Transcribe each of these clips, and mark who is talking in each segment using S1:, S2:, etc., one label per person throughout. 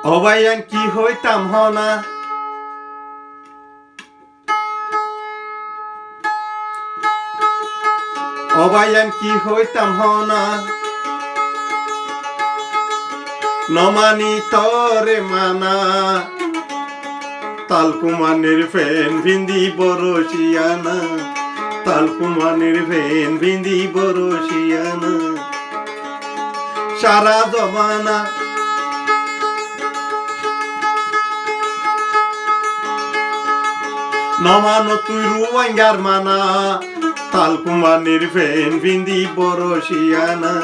S1: অবায়ান কি হইতাম হনা অবায়ান কি হইতাম হনা নমানি তরে মানা তালকুমানের ফেন ভিন্দি বরসিয়ানা তালকুমানের ফেন ভিন্দি বরসিয়ানা সারা জমানা নমানো তুই রুয়াঙ্গার মানা তালকুমানের ফেন ভিন্দি বরসিয়ানা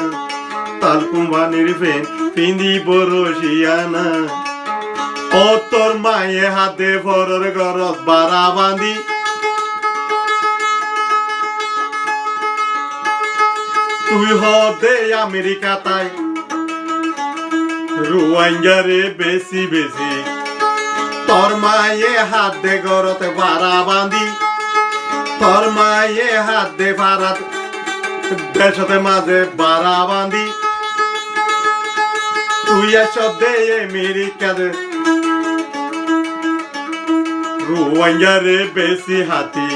S1: তালকুমানের ফেন ভিন্দি বরসিয়ানা ও তোর মায়ে হাতে ভরর গরত বাড়া বাঁধি তুই হদে আমেরিকা তাই রুয়াঙ্গারে বেশি বেশি তোর মায়ে হাত দে গরতে বাড়া বাঁধি তোর মায়ে হাত দে ভারত দেশতে মাঝে বাড়া বাঁধি তুই এসব দে আমেরিকা দে রুয়াঙ্গারে বেশি হাতি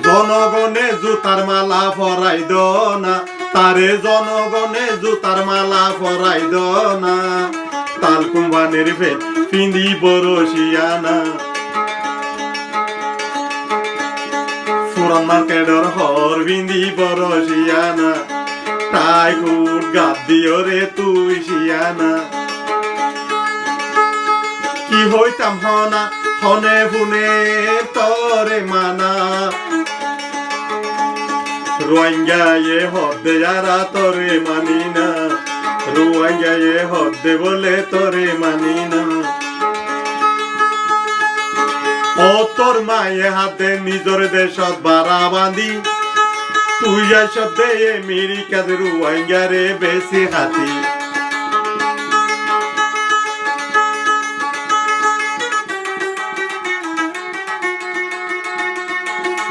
S1: জনগণে জুতার মালা ফরাই না তারে জনগণে জুতার মালা ফরাই না তালকুমানের ফেন পিন্দি বরসিয়ানা ফুরান মার্কেটর হর বিন্দি বরসিয়ানা তাই কুট গাদ দিও রে তুই শিয়ানা কি হইতাম হনা হনে ফুনে তরে মানা রোয়াঙ্গায়ে হদে যারা তরে মানি না রোয়াঙ্গায়ে হদে বলে তরে মানি না ও তোর মায়ে হাতে নিজর দেশত বাড়া বাঁধি তুই এসব দে আমেরিকা রুয়াঙ্গারে বেশি হাতি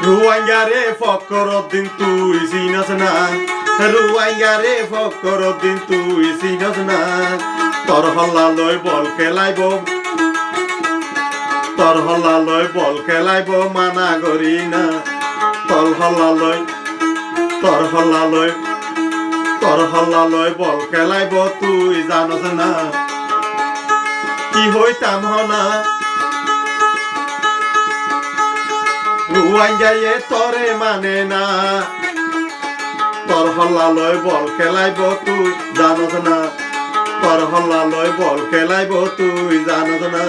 S1: রুয়াঙ্গারে ফকর দিন তুই চিনস না রুয়াঙ্গারে ফকর দিন তুই চিনস না তোর হল্লালয় বল খেলাইব তোর হল্লালয় বল খেলাইব মানা করি না তোর হল্লালয় বল খেলাইব তুই জানস না কি হইতাম হনা রুয়াঙ্গায়ে তরে মানে না তোর হল্লালয় বল খেলাইব তুই জানস না তোর হল্লালয় বল খেলাইব তুই জানস না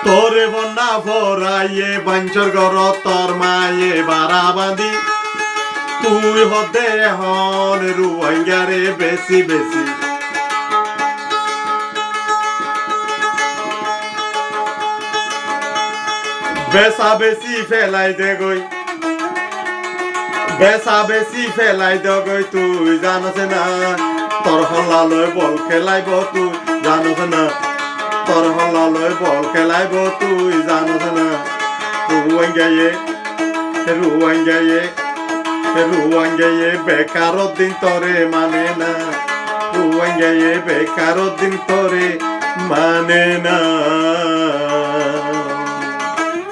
S1: তোরে বন্যা ফরাইয়ে বাঞ্চর গর তোর মায়ে বাড়া বাঁধি তুই হদে হন রুয়াঙ্গারে বেশি বেশি বেসা বেশি ফেলাই দে গই বেসা বেশি ফেলাই দে গই তুই জানস না তোর হল্লালয় বল খেলাইব তুই জানস না তোর হল্লালয় বল খেলাইব তুই জানস না রুয়াঙ্গায়ে বেকার দিন তরে মানে না রুয়াঙ্গায়ে বেকার দিন তরে মানে না